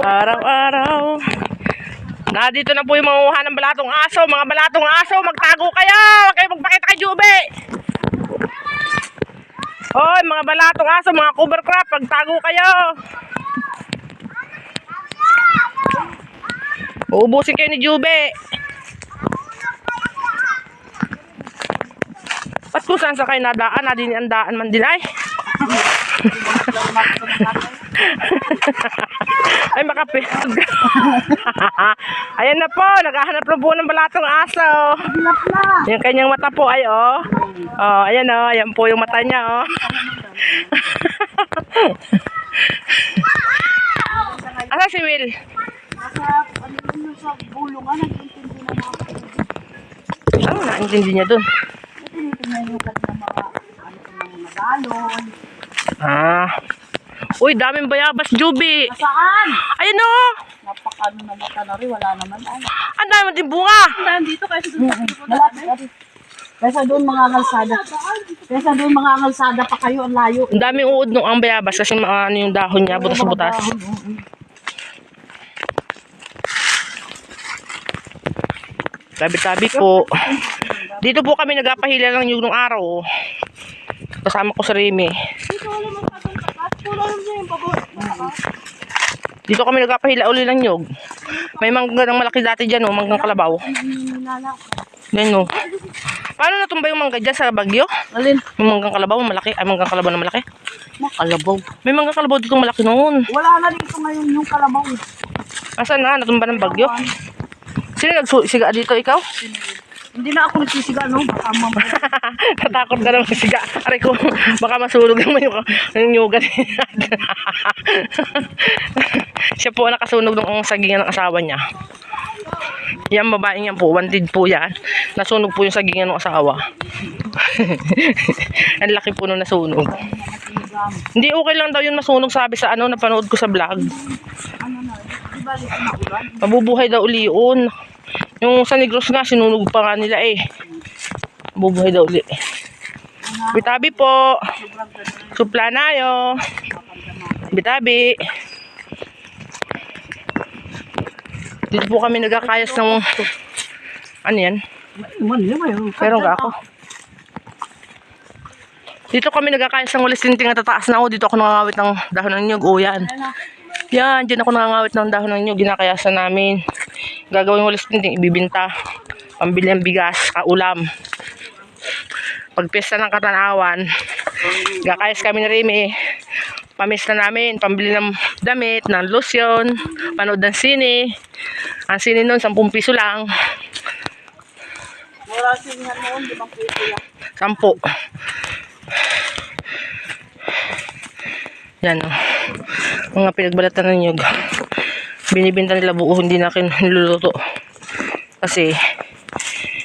Araw-araw. Dito na po yung manguha ng balatong aso. Mga balatong aso, magtago kayo. Huwag kayo magpakita kay Juby. Hoy, mga balatong aso, mga cover crop, magtago kayo. Uubusin kayo ni Juby. Ba't kung saan sa kayo nadaan? Nadiniandaan man din ay. Ay, makapit. Ayan na po, naghahanap na po ng balatong aso. Yung kanyang mata po ay ayan ayan po yung mata niya Asa si Will? Sa bulungan, nag-iintindi na mga Ano naintindi niya dun? tinitingnan ng mga galon. Uy, daming bayabas, Juby. Saan? Ayun Napakano na mata na rin, wala naman. ang dami din bunga. Dito kaysa doon kaysa doon mga kalsada. Kaysa doon mga kalsada pa kayo, ang layo. Ang daming uod nung ang bayabas kasi ano yung dahon niya, butas-butas. Tabi-tabi po. Dito po kami nagpapahila ng nyug nung araw. Kasama ko sa Remy. Dito kami nagpapahila uli ng nyug. May manggang malaki dati dyan, manggang kalabaw. Yan Paano natumba yung mangga dyan sa Bagyo? Alin? Yung manggang kalabaw malaki. Ay, manggang kalabaw na malaki. Kalabaw. May manggang kalabaw dito malaki noon. Wala na dito ngayon yung kalabaw. Asan na? Natumba ng Bagyo? Sino nagsiga dito, ikaw? Hindi na ako nagsisiga, no? Baka Natakot ka naman siga. Aray ko, baka masunog naman yung nyugan. Siya po nakasunog ng sagingan ng asawa niya. Yan babaeng yan po, wanted po yan. Nasunog po yung sagingan ng asawa. Ang laki po nung nasunog. Hindi okay lang daw yun masunog, sabi sa napanood ko sa vlog. Mabubuhay daw uli yun. Yung sa Negros nga, sinunog pa nga nila Mabubuhay daw uli. Bitabi po. Supla na yo. Bitabi. Dito po kami nagkakayas ng ano yan? Meron ka ako. Dito kami nagkakayas ng walis linting na tataas na Dito ako nangangawit ng dahon ng nyug. Yan. Yan, dyan ako nangangawit ng dahon ng nyug. Ginakayasan namin. Gagawin walis linting, ibibinta. Pambili ng bigas, kaulam. Pag piyesta ng Katanawan, gakayas kami ni Remy. Pamista namin, pambili ng damit, ng lotion, panood ng sine. Ang sine nun, 10 piso lang. Wala sinihan noon, 5 piso lang. 10. Yan mga pinagbalatan ng nyug. Binibinta nila buo, hindi na niluluto. Kasi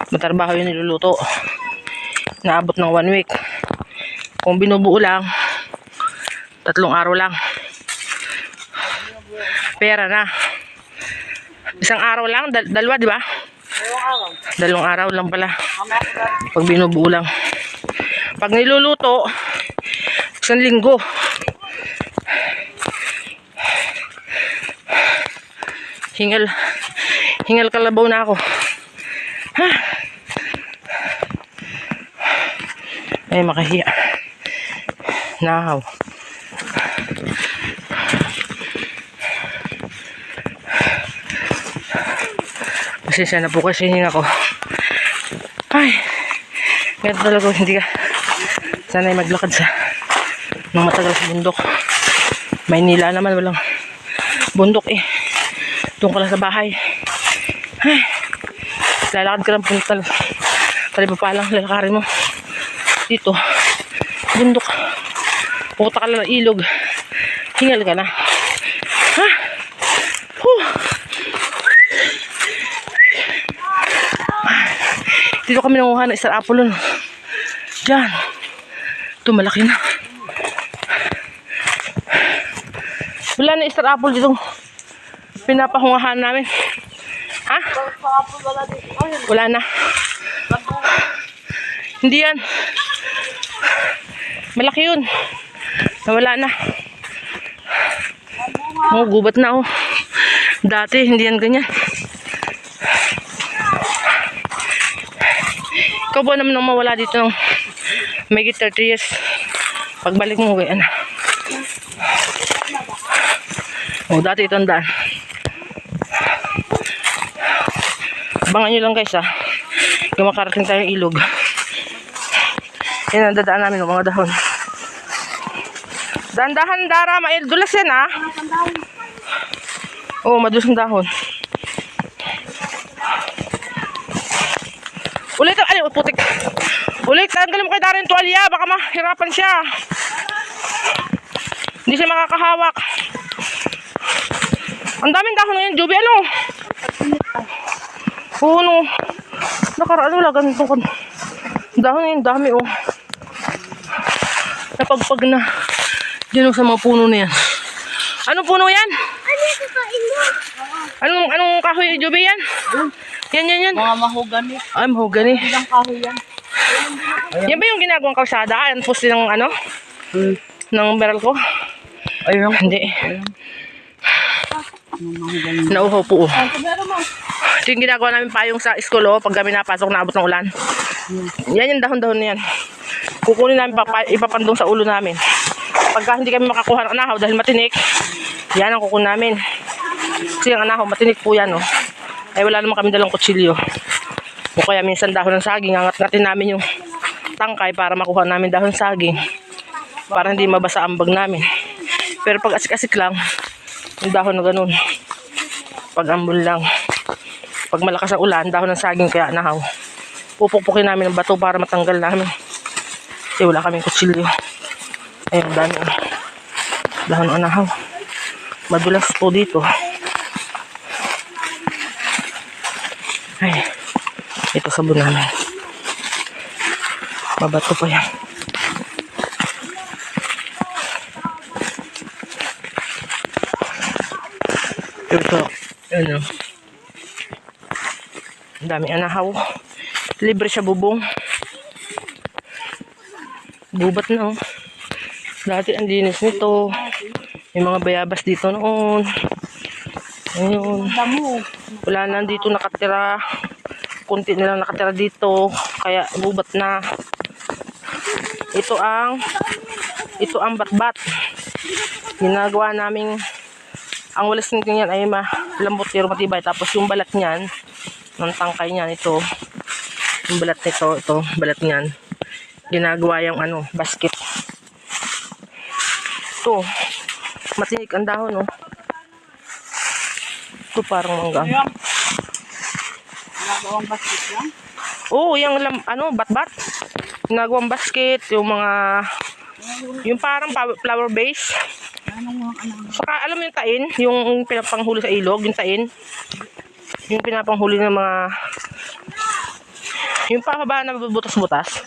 matrabaho yung niluluto. Naabot ng 1 week. Kung binubuo lang, 3 araw lang. Pera na. Isang araw lang, dalawa, di ba? 2 araw lang pala. Pag binubuo lang. Pag niluluto, 1 linggo. Hingal kalabaw na ako. Ay, makahiya. Nahaw. Pasensya na po kasi hinga ko. Ay, ganito talaga hindi ka sanay maglakad sa ng matagal sa bundok. Maynila naman walang bundok doon ka lang sa bahay. Ay, lalakad ka lang punta talipapalang lalakarin mo dito bundok, pupunta ka lang ng ilog, hingal ka na. Dito kami nanguha ng Star Apple nun. Diyan. Ito malaki na. Wala na Star Apple dito. Pinapahungahan namin. Wala na. Hindi yan. Malaki yun. Nawala na. Oh, gubat na oh. Dati, hindi yan ganyan. Ikaw ba naman nang mawala dito ng may 30 years? Pagbalik mo, gaya na. Oh, dati itong daan. Abangan nyo lang guys ha. Kung makarating tayong ilog. Yan ang dadaan namin ng mga dahon. Dandahan Dara, maildulas yan ha. Oo, madulas ang dahon. Ulit, ay, putik. Ulit, tanggalin mo kay Dara yung tuwalya. Baka mahirapan siya. Hindi siya makakahawak. Ang daming dahon ngayon, Juby, ano? Oo, no. Nakaraan wala, ganito ko. Dahon ngayon, dami, oh. Napagpag na. Diyan sa mga puno na yan. Anong puno yan? Anong kahoy, Juby, yan? Yan. Mga mahogani. Ay, mahogani. Ilang kahoy yan. Yan ba yung ginagawang kalsada? Ayan, poste ng ano? Ng meral ko? Ayun. Hindi. Nauhaw po. Oh. Ito yung ginagawa namin payong sa school, oh, pag kami napasok na abot ng ulan. Yan yung dahon-dahon na yan. Kukunin namin, ipapandong sa ulo namin. Pagka hindi kami makakuha ng anahaw dahil matinik, yan ang kukunin namin. Kasi ang anahaw, matinik po yan, oh. Ay wala naman kami dalang kutsilyo. O kaya minsan dahon ng saging, angat-ngatin namin yung tangkay para makuha namin dahon saging. Para hindi mabasa ang bag namin. Pero pag asik-asik lang, yung dahon na ganun. Pag ambul lang. Pag malakas ang ulan, dahon ng saging kaya nahaw. Pupukpukin namin ng bato para matanggal namin. Kasi wala kaming kutsilyo. Ayun, dami. Dahon ng nahaw. Madulas po dito. Ay, ito sabon namin. Mabato pa yan. Ito, ano. Ang dami anahaw. Libre siya bubong. Gubat na oh. Dati ang linis nito. May mga bayabas dito noon. Ayun. Wala na dito nakatira. Kunti nilang nakatira dito. Kaya gubat na. Ito ang batbat. Ginagawa naming ang walis nito yan ay malambot pero matibay. Tapos yung balat niyan, ng tangkay niyan, ito. Yung balat nito, ito, balat niyan. Ginagawa yung ano, basket. Ito, matinik ang dahon, no? Ito parang mangga. Ginagawang basket yan? Oo, yung batbat. Ginagawang basket, yung mga, yung parang flower base. Saka alam mo yung tain, yung pinapanghuli sa ilog, yung tain. Yung pinapanghuli ng mga, yung pahaba na butas-butas.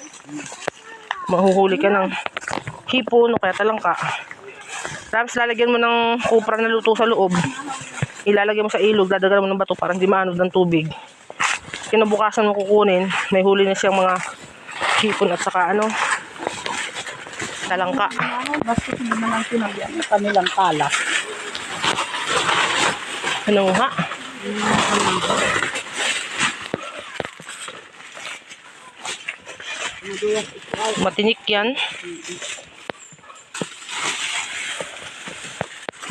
Mahuhuli ka ng hipon o kaya talangka. Tapos lalagyan mo ng kupra na luto sa loob. Ilalagay mo sa ilog, dadagalan mo ng bato para hindi maanod ng tubig. Kinabukasan mo kukunin, may huli na siyang mga hipon at saka ano, talangka. Basket hindi na lang sinagyan ng kanilang kalat. Ano nga? Matinik yan.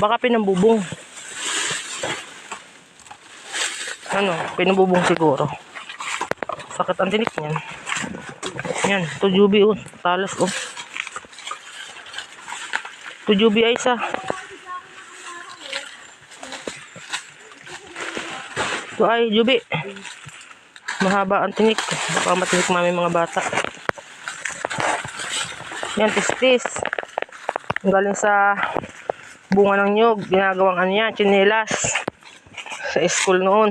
Baka pinambubong. Ano? Pinambubong siguro. Sakit ang tinik niyan. Yan. Ito Juby oh. Talas oh. Ito Juby ay isa. Ito ay Juby. Mahaba ang tinik. Baka matinik mami mga bata. Yan, tistis. Galing sa bunga ng nyog. Ginagawang ano yan, tsinelas. Sa school noon.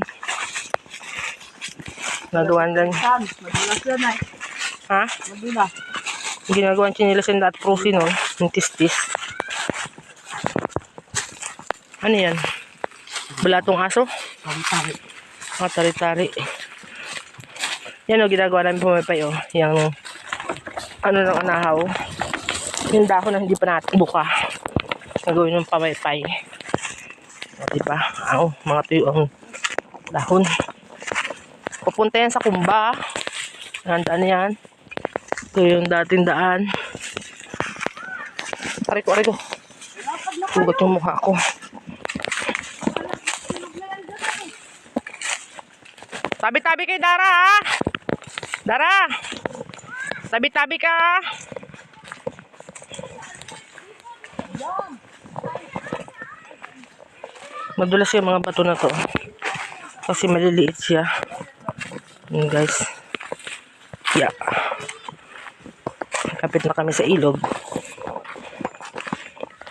Nagawan lang. Madulas yan ay. Ha? Madulas. Ginagawang tsinelas yung dati prusi noon. Yung tistis. Ano yan? Balatong aso? Tari-tari. Tari-tari. Yan o, ginagawa namin pumipay o. Yung ano ng anahaw. Yung dahon na hindi pa natin buka. Nagawin ng pamaypay. O, diba? Mga tuyo ang dahon. Pupunta yan sa Kumba. Handaan yan. Ito yung dating daan. Aray ko. Sugat yung mukha ko. Tabi-tabi kay Dara, ha? Dara! Tabi-tabi ka! Madulas yung mga bato na to. Kasi maliliit siya. Yun, guys. Yeah. Kapit na kami sa ilog.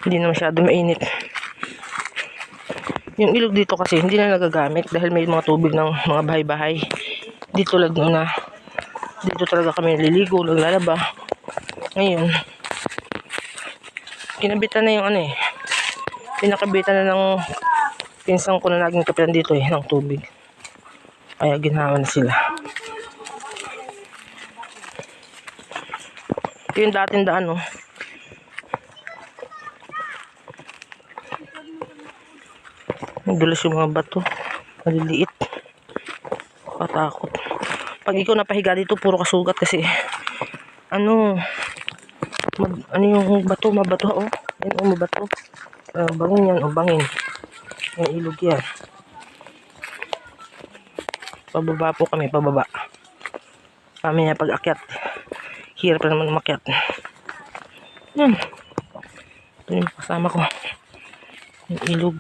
Hindi na masyado mainit. Yung ilog dito kasi hindi na nagagamit dahil may mga tubig ng mga bahay-bahay. Dito tulad na dito talaga kami naliligo, naglalaba. Ngayon, kinabitan na yung pinakabitan na ng pinsang ko na naging kapitan dito ng tubig. Kaya ginawa na sila. Ito yung dating daan, oh. Madulas yung mga bato. Maliliit. Patakot. Pag ikaw napahiga dito, puro kasugat kasi yung bato, mabato, oh. Yan, mabato. Bangin yan, bangin. Yung ilog yan. Pababa po kami, pababa. Mamaya pag akyat. Hirap na naman umakyat. Yan. Ito yung kasama ko. Yung ilog.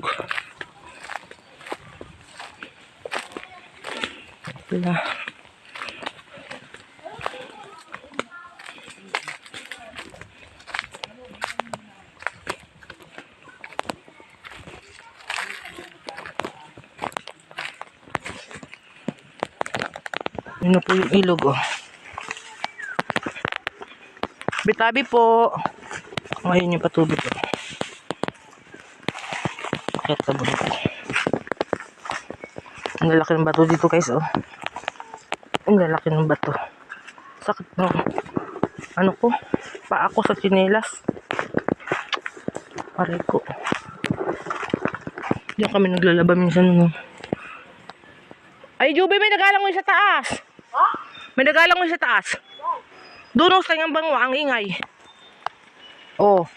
Wala. Yun na po yung ilog, oh. Bitabi po. Ngayon yung patubig, oh. Bakit sa bulok? Ang lalaki ng bato dito, guys, oh. Ang lalaki ng bato. Sakit ng paa ko sa tsinelas. Aray ko. Diyan kami naglalaba minsan, no. Ay, Juby, may nagalangoy sa taas. Ha? May nagalangoy sa taas. Doon, sa ang bango, ang ingay. Oh.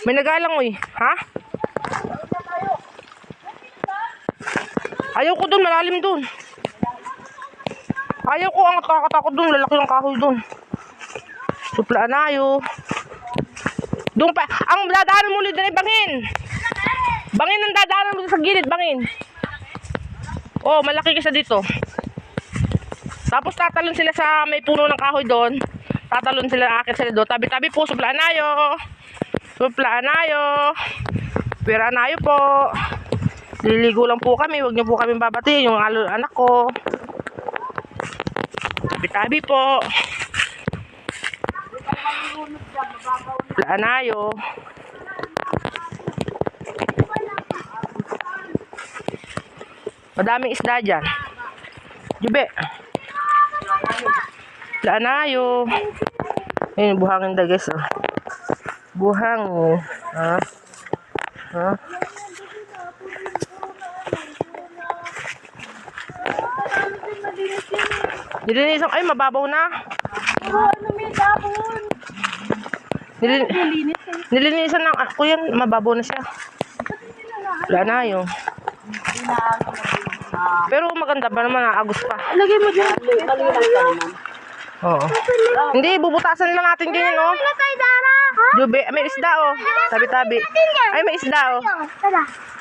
May nagalangoy. Ha? Ayaw ko doon, malalim doon. Ayaw ko, ang kakatakot doon, lalaki ng kahoy doon. Suplaan na ayo. Doon pa, ang dadaanan mo ulit na bangin. Bangin ang dadaanan mo sa gilid, bangin. Oh, malaki kasi dito. Tapos tatalon sila sa may puno ng kahoy doon. Tatalon sila, akit sila doon. Tabi-tabi po, suplaan na ayo. Suplaan na ayo. Pira na ayo po. Liligo lang po kami, huwag niyo po kami babatiin yung anak ko. Tabi-tabi po. Planayo. Madaming isda dyan. Jube. Planayo. Ayun, buhangin da, guys, oh. Buhang. Ha? Ha? Nilinisan, ay mababaw na. Nilinisan ng ako yan, mababaw na siya. Wala na yun. Pero maganda pa naman, naagos pa. Lagay mo dyan. Malilang ka naman. Oo. Hindi, bubutasan lang natin ganyan, oh. Jube, may isda, oh. Tabi-tabi. Ay, may isda, oh.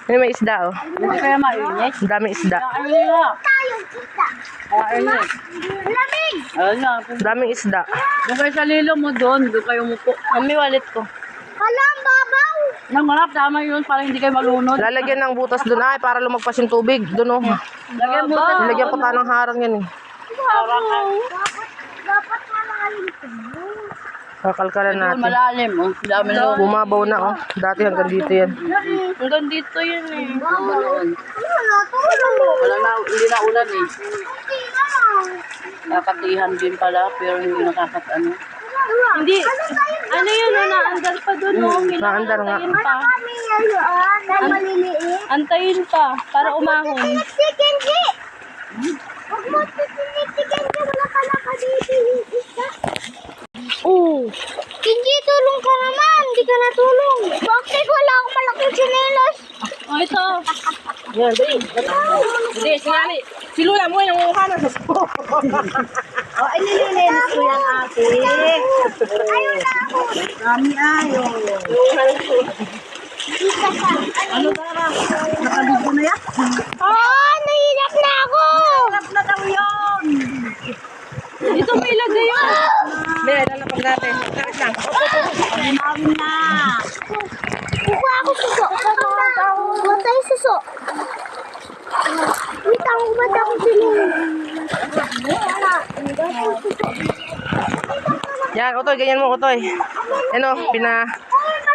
Ay, may isda, oh. Hindi kaya mainit. Ang daming isda. Lamig! Ayun na. Ang daming isda. Doon kayo sa lilo mo doon. Doon kayo mupo. May wallet ko. Alam, babaw! Nang marap, tama yun. Para hindi kayo malunod. Lalagyan ng butas doon, ay, para lumagpas yung tubig. Doon, oh. Lagyan mo. Nilagyan ko pa ng harang yan, eh. Dapat malalim ito. Kakalkalan natin. Malalim, oh. Dami na. Bumabaw na, oh. Dati hanggang dito yan. Hanggang dito yun, eh. Wala na, hindi na ulan, eh. Kakatihan din pala, pero hindi nakakatano. Hindi. Ano yun, naandar pa dun, no? Naandar nga. Antayin pa. Kami ngayon, na maliliit. Antayin pa, para umahon. Si Kenji! Huwag mo titinig si Kenji, wala ka nakaditi. Oo. Kenji, tulong ka naman. Hindi ka natulong. Bakit wala akong malaking chinelas? Oh, ito. Yan, dali. Hindi, sinali. Si Lula mo yung nangunguha na sa sport. Oh, ay nililinis ko yan, ate. Ayun na ako. Kami ayaw. Ano tara? Nakaligo na yan? Oh, nahirap na ako. Sarap na daw yun. Ito may ilagay yun. Hindi, lalapag natin. Sakit lang. Limawin na. Kukuha ako suso. Matay suso. Wait, ako ba't ako sinunod? Yan, Utoy, ganyan mo, Utoy. Ano,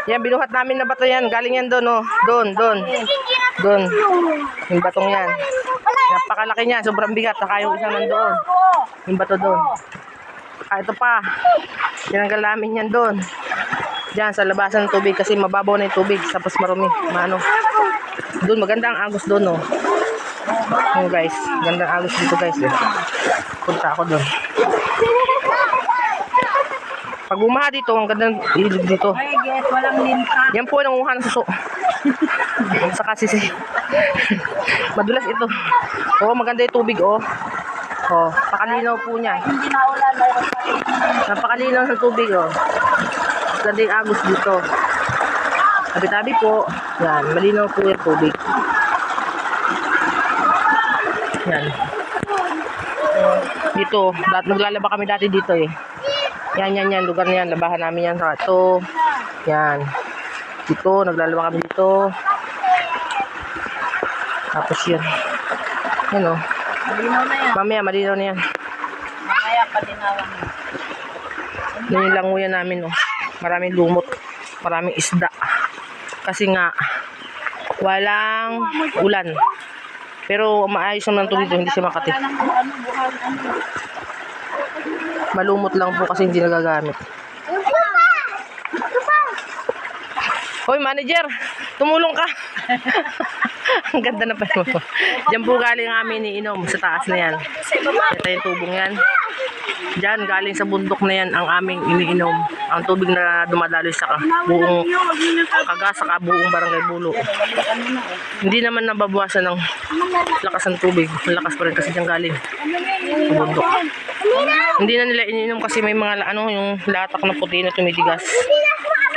yan, binuhat namin na bato yan. Galing yan doon, oh. Doon. Doon. Yung batong yan. Napakalaki niya, sobrang bigat. Saka yung isang nandoon. Yung bato doon. Ito pa. Tinanggal namin yan doon. Diyan, sa labasan ng tubig. Kasi mababaw na yung tubig. Tapos marumi. Maano. Doon, maganda ang agos doon, oh. Oh, guys. Ganda ang agos dito, guys. Eh. Punta ako doon. Pag bumaha dito, ang ganda ng ilog dito. Ay, get, walang linta. Yan po ang nangunguha ng suso. Saka sisi. Madulas ito. Oh, maganda yung tubig, oh. Oh, pakalinaw po niya. Hindi na ulan. Napakalinaw ng tubig, oh. Ganda yung agos dito. Tabi-tabi po. Yan, malinaw po yung tubig. Yan. Dito, naglalaba kami dati dito eh. Yan, lugar na yan. Labahan namin yan. Ito. Yan. Dito, naglalaba kami dito. Tapos yan. Yan, oh. Malinaw na yan. Mamaya, malinaw na yan. Mamaya patinawan. Yan yung languyan namin, oh. Maraming lumot. Maraming isda. Kasi nga, walang ulan. Pero maayos naman ito dito, hindi siya makati. Wala nang ano, buhal, ano. Malumot lang po kasi hindi nagagamit. Hoy, manager! Tumulong ka! Ang ganda na pa mo. Diyan po galing amin iniinom sa taas na yan. Ito yung tubong yan. Diyan galing sa bundok na yan ang aming iniinom. Ang tubig na dumadaloy sa buong Kaga saka buong barangay Bulo. Hindi naman nababawasan ng lakas ng tubig. Lakas pa rin kasi diyan galing sa bundok. Hindi na nila iniinom kasi may mga ano yung latak na puti na tumidigas.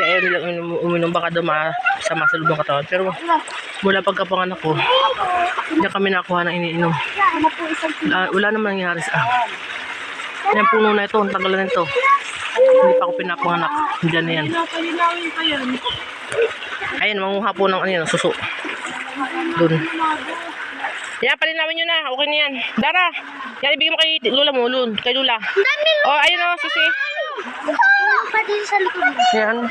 Kaya nila uminom baka daw masama sa loob ng katawan. Pero mula pagkapanganak ko, hindi kami nakuha ng iniinom. Wala naman nangyari sa yan puno na ito, ang tagal na ito. Hindi pa ako pinapanganak. Diyan na yan. Palinawin pa yan. Ayan, manguha po ng ano yan, suso. Doon. Yan, palinawin nyo na. Okay na yan. Dara, yan ibigay mo kay Lula mo, Lun. Kay Lula. Oh, ayun o, susi. Pa din sa likod. Yan.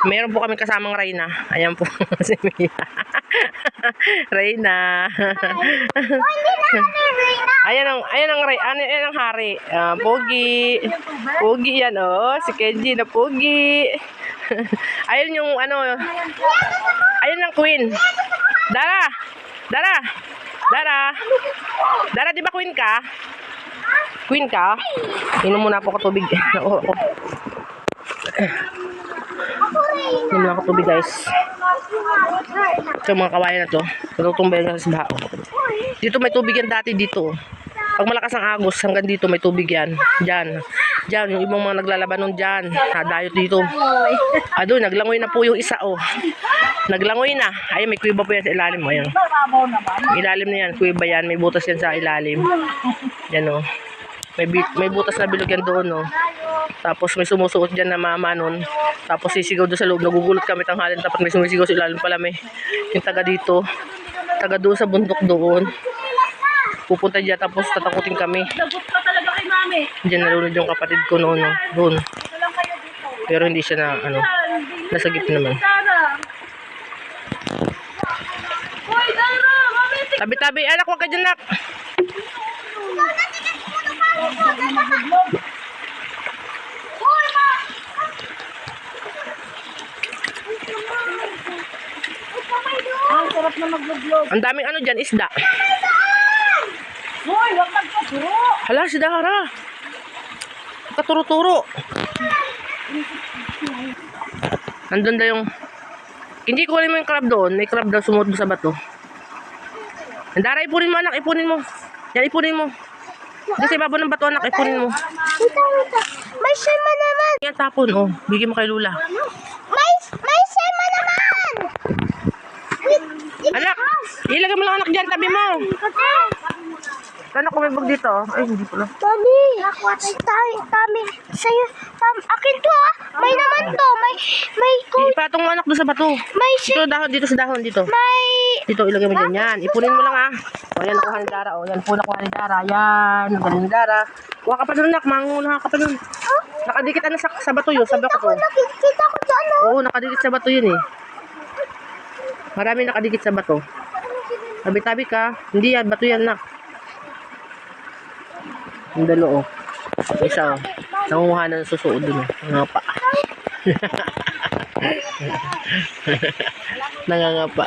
Meron po kami kasamang Reyna. Ayan po. Si Mia. Reyna. Ayan ang hari. Pogi. Pogi yan, oh. Si Kenji na pogi. Ayun yung ano. Ayun ang queen. Dara. Dara. Dara. Dara, di ba queen ka? Queen ka? Inom muna po ko tubig. Oo. Inom lang ako tubig, guys. Ito mga kawayan na to. Natutumbay lang sa baha. Dito may tubig yan dati dito. Pag malakas ang agos, hanggang dito may tubig yan. Diyan. Diyan, yung ibang mga naglalaban nun dyan. Dayot dito. Doon, naglangoy na po yung isa, oh. Naglangoy na. Ayun, may kuweba po yan sa ilalim. Ayun. Ilalim na yan. Kuweba yan. May butas yan sa ilalim. Yan, oh. May butas na bilog yan doon, oh. Tapos may sumusuot dyan na mama nun. Tapos sisigaw doon sa loob. Nagugulot kami tanghalin. Tapos may sumisigaw sa ilalim pala. May yung taga dito. Taga doon sa bundok doon. Pupunta dyan. Tapos tatakutin kami. Lagot ka talaga kay mami. Diyan nalunod yung kapatid ko noon, no? Doon. Ito lang kayo dito. Pero hindi siya na, ano, nasa gitna naman. Dara. Hoy, Dara! Mami, Tabi-tabi. Anak, huwag ka dyan, nak. Uy, sarap na mag-vlog. Ang daming ano dyan, isda. Hoy, huwag magpaturo. Hala, si Dara. Katuro-turo. Nandun daw yung... Hindi ko alam yung crab doon. May crab daw sumuot sa bato. Dara, ipunin mo anak, ipunin mo. Yan, ipunin mo. Doon sa ibabaw ng bato anak, ipunin mo. Wait. May shema naman. Yan, tapon. Oh, bigyan mo kay Lula. May shema naman. Wait. Anak, ilagay mo lang anak dyan, tabi mo. Kano kumibog dito? Ay, hindi pala. Mami. Tami. Sa'yo. Akin to ah. May naman to. May Ipatong mo anak doon sa bato. May Dito, dahon, dito sa dahon, dito. May... Dito, ilagay mo dyan. Yan, ipunin mo lang ah. O, yan, nakuha ni Dara. O, yan po nakuha ni Dara. Yan, galing ni Dara. Kuha ka pa doon, nak. Mangunahan ka pa doon. Nakadikit ano sa bato yun, sa bato. Nakikita ko to ano. Oo, nakadikit sa bato yun eh. Marami nakadikit sa bato. Tabi-tabi ka. Hindi yan, bato yan, nak. Yung dalo, oh. Isa, oh. Nangunguha na ng susuod dun, oh. Nangangapa. Nangangapa.